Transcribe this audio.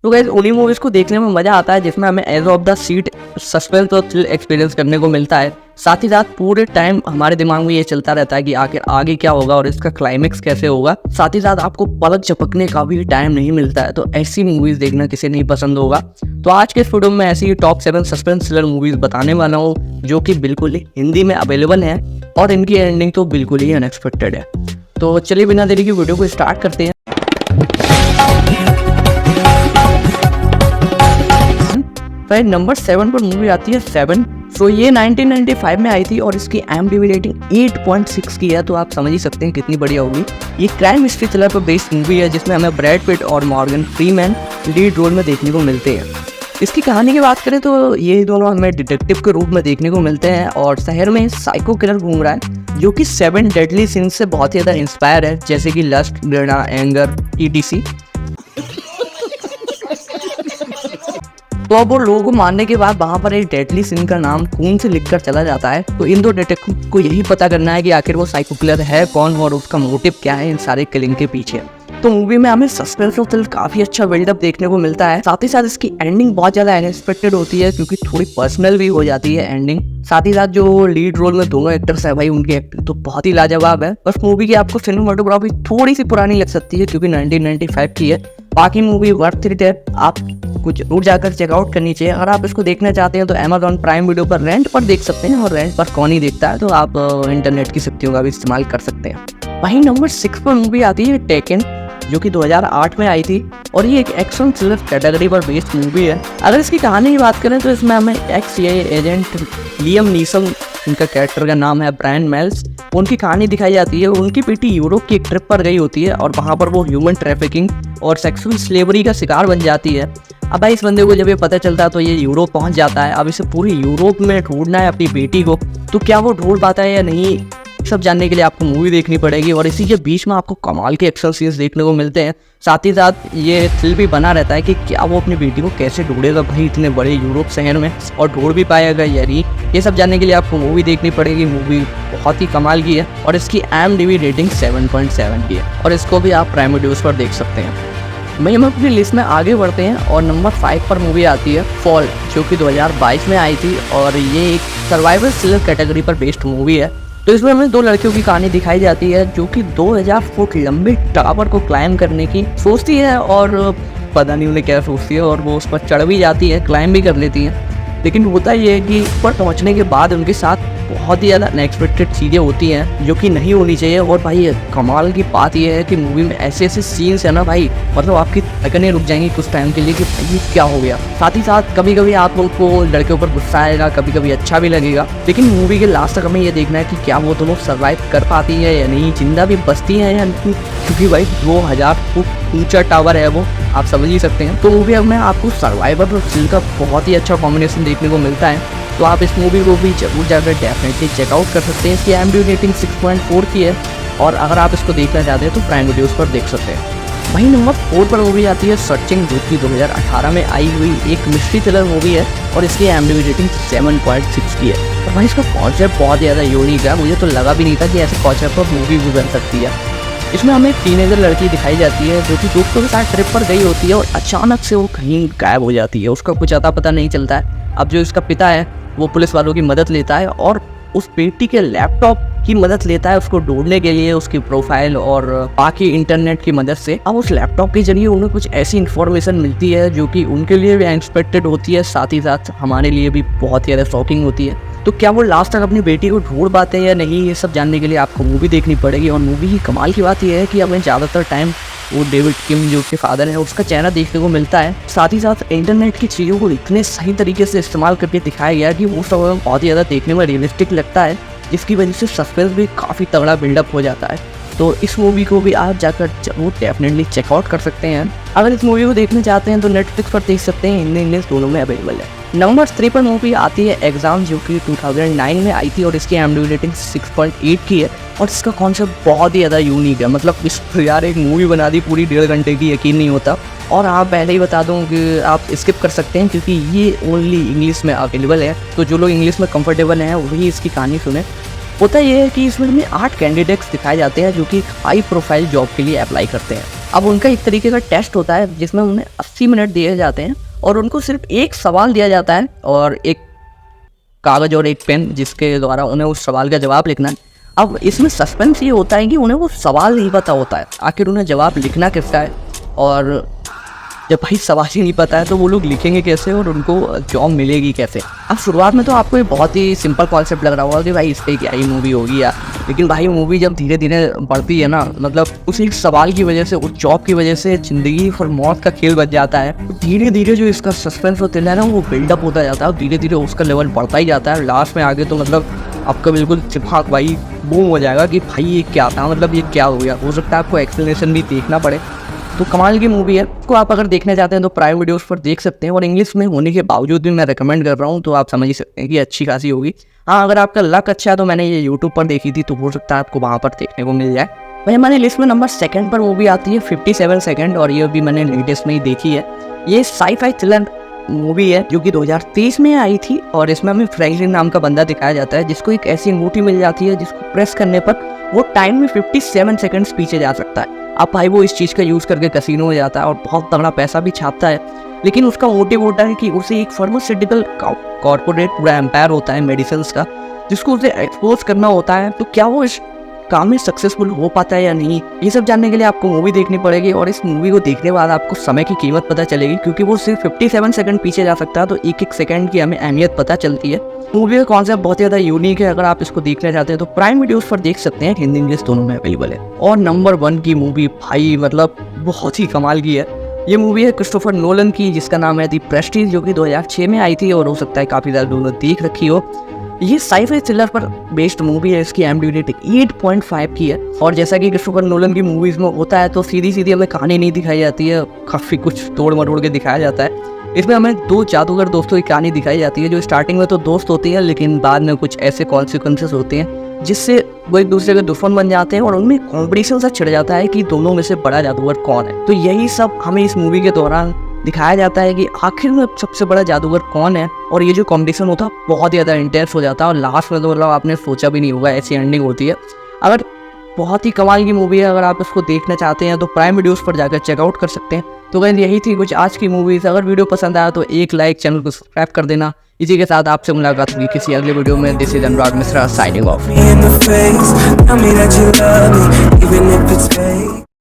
तो गाइस उन्हीं मूवीज को देखने में मजा आता है जिसमें हमें edge of the seat suspense और थ्रिल एक्सपीरियंस करने को मिलता है। साथ ही साथ पूरे टाइम हमारे दिमाग में ये चलता रहता है कि आखिर आगे क्या होगा और इसका क्लाइमेक्स कैसे होगा। साथ ही साथ आपको पलक झपकने का भी टाइम नहीं मिलता है, तो ऐसी मूवीज देखना किसे नहीं पसंद होगा। तो आज के इस वीडियो में ऐसी टॉप 7 सस्पेंस थ्रिलर मूवीज बताने वाला हूँ जो कि बिल्कुल ही हिंदी में अवेलेबल है और इनकी एंडिंग तो बिल्कुल ही अनएक्सपेक्टेड है। तो चलिए बिना देरी की वीडियो को स्टार्ट करते हैं। नंबर 7 पर मूवी आती है 7। तो ये 1995 में आई थी और इसकी IMDb रेटिंग 8.6 की है, तो आप समझ ही सकते हैं कितनी बढ़िया होगी। ये क्राइम हिस्ट्री थ्रिलर पर बेस्ड मूवी है जिसमें हमें ब्रैड पिट और मॉर्गन फ्रीमैन लीड रोल में देखने को मिलते हैं। इसकी कहानी की बात करें तो ये दोनों हमें डिटेक्टिव के रूप में देखने को मिलते हैं और शहर में साइको किलर घूम रहा है जो कि 7 डेडली सिंस से बहुत ही ज़्यादा इंस्पायर है, जैसे कि लस्ट, घृणा, एंगर, ETC। तो अब वो लोगों को मारने के बाद वहाँ पर एक डेडली सिन का नाम खून से लिखकर चला जाता है। तो इन दो डिटेक्टिव को यही पता करना है कि आखिर वो साइको किलर है कौन और उसका मोटिव क्या है इन सारे किलिंग के पीछे। तो मूवी में हमें सस्पेंस और थ्रिल काफी अच्छा बिल्डअप देखने को मिलता है। साथ ही साथ इसकी एंडिंग बहुत ज्यादा अनएक्सपेक्टेड होती है क्योंकि थोड़ी पर्सनल भी हो जाती है एंडिंग। साथ ही साथ जो लीड रोल में दोनों एक्टर्स है भाई, उनकी एक्टिंग तो बहुत ही लाजवाब है। बस मूवी की आपको सिनेमेटोग्राफी थोड़ी सी पुरानी लग सकती है क्योंकि 1995 की है। बाकी मूवी वर्थ इट है, आप कुछ जरूर जाकर चेकआउट करनी चाहिए। अगर आप इसको देखना चाहते हैं तो Amazon प्राइम वीडियो पर रेंट पर देख सकते हैं और रेंट पर कौन ही देखता है, तो आप इंटरनेट की शक्तियों का भी इस्तेमाल कर सकते हैं। वहीं नंबर 6 पर मूवी आती है टेकन, जो कि 2008 में आई थी और ये एक एक्शन थ्रिलर कैटेगरी पर बेस्ड मूवी है। अगर इसकी कहानी की बात करें तो इसमें हमें CIA एजेंट लियम नीसन, इनका कैरेक्टर का नाम है ब्रायन मेल्स, उनकी कहानी दिखाई जाती है। उनकी बेटी यूरोप की एक ट्रिप पर गई होती है और वहाँ पर वो ह्यूमन ट्रैफिकिंग और सेक्सुअल स्लेवरी का शिकार बन जाती है। अब भाई इस बंदे को जब ये पता चलता है तो ये यूरोप पहुँच जाता है। अब इसे पूरी यूरोप में ढूंढना है अपनी बेटी को, तो क्या वो ढूंढ पाता है या नहीं, सब जानने के लिए आपको मूवी देखनी पड़ेगी। और इसी के बीच में आपको कमाल के एक्शन सीन्स देखने को मिलते हैं। साथ ही साथ ये थ्रिल भी बना रहता है कि क्या वो अपनी बेटी को कैसे ढूंढेगा भाई इतने बड़े यूरोप शहर में, और ढूंढ भी पाएगा या नहीं, ये सब जानने के लिए आपको मूवी देखनी पड़ेगी। मूवी बहुत ही कमाल की है और इसकी IMDb रेटिंग 7.7 की है और इसको भी आप प्राइम वीडियोस पर देख सकते हैं। भाई हम अपनी लिस्ट में आगे बढ़ते हैं और नंबर 5 पर मूवी आती है फॉल, जो कि 2022 में आई थी और ये एक सर्वाइवल थ्रिलर कैटेगरी पर बेस्ड मूवी है। तो इसमें हमें दो लड़कियों की कहानी दिखाई जाती है जो कि 2000 फुट लंबे टावर को क्लाइम करने की सोचती है और पता नहीं उन्हें क्या सोचती है और वो उस पर चढ़ भी जाती है, क्लाइम भी कर लेती है। लेकिन होता ये है कि ऊपर पहुंचने के बाद उनके साथ बहुत ही ज़्यादा अनएक्सपेक्टेड चीज़ें होती हैं जो कि नहीं होनी चाहिए। और भाई कमाल की बात यह है कि मूवी में ऐसे ऐसे सीन्स है ना भाई, मतलब आपकी धड़कनें रुक जाएंगी कुछ टाइम के लिए कि भाई क्या हो गया। साथ ही साथ कभी कभी आप उनको लड़के ऊपर गुस्सा आएगा, कभी कभी अच्छा भी लगेगा, लेकिन मूवी के लास्ट तक हमें ये देखना है कि क्या वो दोनों सर्वाइव कर पाती है या नहीं, जिंदा भी बचती हैं या नहीं, क्योंकि भाई 2000 फुट ऊंचा टावर है वो, आप समझ ही सकते हैं। तो मूवी में आपको सर्वाइवर और थ्रिल का बहुत ही अच्छा कॉम्बिनेशन देखने को मिलता है, तो आप इस मूवी को भी जरूर जाकर डेफिनेटली चेकआउट कर सकते हैं। इसकी IMDb रेटिंग 6.4 की है और अगर आप इसको देखना चाहते हैं तो प्राइम वीडियोस पर देख सकते हैं। वहीं नंबर 4 पर मूवी आती है सर्चिंग, जो कि 2018 में आई हुई एक मिस्ट्री थ्रिलर मूवी है और इसकी IMDb रेटिंग 7.6 की है। और भाई इसका कॉन्सेप्ट बहुत ज़्यादा यूनिक है, मुझे तो लगा भी नहीं था कि ऐसे कॉन्सेप्ट पर मूवी भी बन सकती है। इसमें हमें एक टीनेजर लड़की दिखाई जाती है जो कि दोस्तों के साथ ट्रिप पर गई होती है और अचानक से वो कहीं गायब हो जाती है, उसका कुछ अता पता नहीं चलता है। अब जो इसका पिता है वो पुलिस वालों की मदद लेता है और उस बेटी के लैपटॉप की मदद लेता है उसको ढूंढने के लिए, उसकी प्रोफाइल और बाकी इंटरनेट की मदद से। अब उस लैपटॉप के जरिए उन्हें कुछ ऐसी इन्फॉर्मेशन मिलती है जो कि उनके लिए भी अनएक्सपेक्टेड होती है, साथ ही साथ हमारे लिए भी बहुत ही ज़्यादा शॉकिंग होती है। तो क्या वो लास्ट तक अपनी बेटी को ढूंढ पाते हैं या नहीं, ये सब जानने के लिए आपको मूवी देखनी पड़ेगी। और मूवी की कमाल की बात यह है कि हमें ज़्यादातर टाइम वो डेविड किम जो उसके फादर है उसका चेहरा देखने को मिलता है। साथ ही साथ इंटरनेट की चीज़ों को इतने सही तरीके से इस्तेमाल करके दिखाया गया कि वो सब बहुत ही ज़्यादा देखने में रियलिस्टिक लगता है, जिसकी वजह से सस्पेंस भी काफ़ी तगड़ा बिल्डअप हो जाता है। तो इस मूवी को भी आप जाकर जरूर डेफिनेटली चेकआउट कर सकते हैं। अगर इस मूवी को देखना चाहते हैं तो नेटफ्लिक्स पर देख सकते हैं, हिंदी इंग्लिश दोनों में अवेलेबल है। नंबर 3 पर मूवी आती है एग्जाम, जो कि 2009 में आई थी और इसकी IMDb रेटिंग 6.8 की है और इसका कॉन्सेप्ट बहुत ही ज़्यादा यूनिक है। मतलब इस यार एक मूवी बना दी पूरी 1.5 घंटे की, यकीन नहीं होता। और आप पहले ही बता दूं कि आप स्किप कर सकते हैं क्योंकि ये ओनली इंग्लिश में अवेलेबल है, तो जो लोग इंग्लिश में कंफर्टेबल हैं वही इसकी कहानी सुने। होता यह है कि इसमें हमें 8 कैंडिडेट्स दिखाए जाते हैं जो कि हाई प्रोफाइल जॉब के लिए अप्लाई करते हैं। अब उनका एक तरीके का टेस्ट होता है जिसमें उन्हें 80 मिनट दिए जाते हैं और उनको सिर्फ एक सवाल दिया जाता है और एक कागज़ और एक पेन जिसके द्वारा उन्हें उस सवाल का जवाब लिखना है। अब इसमें सस्पेंस ये होता है कि उन्हें वो सवाल नहीं पता होता है, आखिर उन्हें जवाब लिखना किसका है। और जब भाई सवाल ही नहीं पता है तो वो लोग लिखेंगे कैसे और उनको जॉब मिलेगी कैसे। अब शुरुआत में तो आपको ये बहुत ही सिंपल कॉन्सेप्ट लग रहा होगा कि भाई इस पर क्या ही मूवी होगी यार, लेकिन भाई मूवी जब धीरे धीरे बढ़ती है ना, मतलब उस एक सवाल की वजह से, उस जॉब की वजह से ज़िंदगी और मौत का खेल बच जाता है। तो धीरे धीरे जो इसका सस्पेंस होता है ना, वो बिल्डअप होता जाता है और धीरे धीरे उसका लेवल बढ़ता ही जाता है। लास्ट में आगे तो मतलब आपका बिल्कुल दिमाग भाई बूम हो जाएगा कि भाई ये क्या था, मतलब ये क्या हो गया। हो सकता है आपको एक्सप्लेनेशन भी देखना पड़े। तो कमाल की मूवी है, इसको आप अगर देखना चाहते हैं तो प्राइम वीडियोस पर देख सकते हैं और इंग्लिश में होने के बावजूद भी मैं रेकमेंड कर रहा हूँ, तो आप समझ ही सकते हैं कि अच्छी खासी होगी। हाँ, अगर आपका लक अच्छा है तो मैंने ये यूट्यूब पर देखी थी, तो हो सकता है आपको वहाँ पर देखने को मिल जाए। वही हमारी लिस्ट में नंबर 2 पर मूवी आती है 57 सेकंड, और ये भी मैंने लेटेस्ट में ही देखी है। ये साई-फाई थ्रिलर मूवी है जो कि 2023 में आई थी और इसमें हमें फ्रैंकलिन नाम का बंदा दिखाया जाता है जिसको एक ऐसी अंगूठी मिल जाती है जिसको प्रेस करने पर वो टाइम में 57 सेकंड्स पीछे जा सकता है। अब भाई वो इस चीज़ का यूज़ करके कसिनो में जाता है और बहुत तगड़ा पैसा भी छापता है, लेकिन उसका मोटिव होता है कि उसे एक फार्मास्यूटिकल कॉर्पोरेट पूरा एम्पायर होता है मेडिसिन का, जिसको उसे एक्सपोज करना होता है। तो क्या वो इस काम में सक्सेसफुल हो पाता है या नहीं, ये सब जानने के लिए आपको मूवी देखनी पड़ेगी। और इस मूवी को देखने के बाद आपको समय की कीमत पता चलेगी, क्योंकि वो सिर्फ 57 सेकंड पीछे जा सकता है, तो एक एक सेकंड की हमें अहमियत पता चलती है। मूवी का कॉन्सेप्ट बहुत ज़्यादा यूनिक है। अगर आप इसको देखना चाहते हैं तो प्राइम वीडियोस पर देख सकते हैं, हिंदी इंग्लिश दोनों में अवेलेबल है। और नंबर 1 की मूवी भाई मतलब बहुत ही कमाल की है। ये मूवी है क्रिस्टोफर नोलन की, जिसका नाम है दी प्रेस्टीज, जो कि 2006 में आई थी और हो सकता है काफ़ी ज़्यादा लोगों ने देख रखी हो। ये साई-फाई थ्रिलर पर बेस्ड मूवी है। इसकी IMDb रेटिंग 8.5 की है। और जैसा कि क्रिस्टोफर नोलन की मूवीज़ में होता है, तो सीधी सीधी हमें कहानी नहीं दिखाई जाती है, काफ़ी कुछ तोड़ मरोड़ के दिखाया जाता है। इसमें हमें 2 जादूगर दोस्तों की कहानी दिखाई जाती है, जो स्टार्टिंग में तो दोस्त होती है, लेकिन बाद में कुछ ऐसे कॉन्सिक्वेंसेस होते हैं जिससे वो एक दूसरे के दुश्मन बन जाते हैं और उनमें कॉम्पिटिशन सा छिड़ जाता है कि दोनों में से बड़ा जादूगर कौन है। तो यही सब हमें इस मूवी के दौरान दिखाया जाता है कि आखिर में सबसे बड़ा जादूगर कौन है। और ये जो कॉम्पिटिशन होता है बहुत ज़्यादा इंटेंस हो जाता है और लास्ट में तो मतलब आपने सोचा भी नहीं होगा ऐसी एंडिंग होती है। अगर बहुत ही कमाल की मूवी है, अगर आप इसको देखना चाहते हैं तो प्राइम वीडियोस पर जाकर चेकआउट कर सकते हैं। तो गाइस यही थी कुछ आज की मूवीज़। अगर वीडियो पसंद आया तो एक लाइक, चैनल को सब्सक्राइब कर देना। इसी के साथ आपसे मुलाकात होगी किसी अगले वीडियो में। This is Anurag Mishra signing off.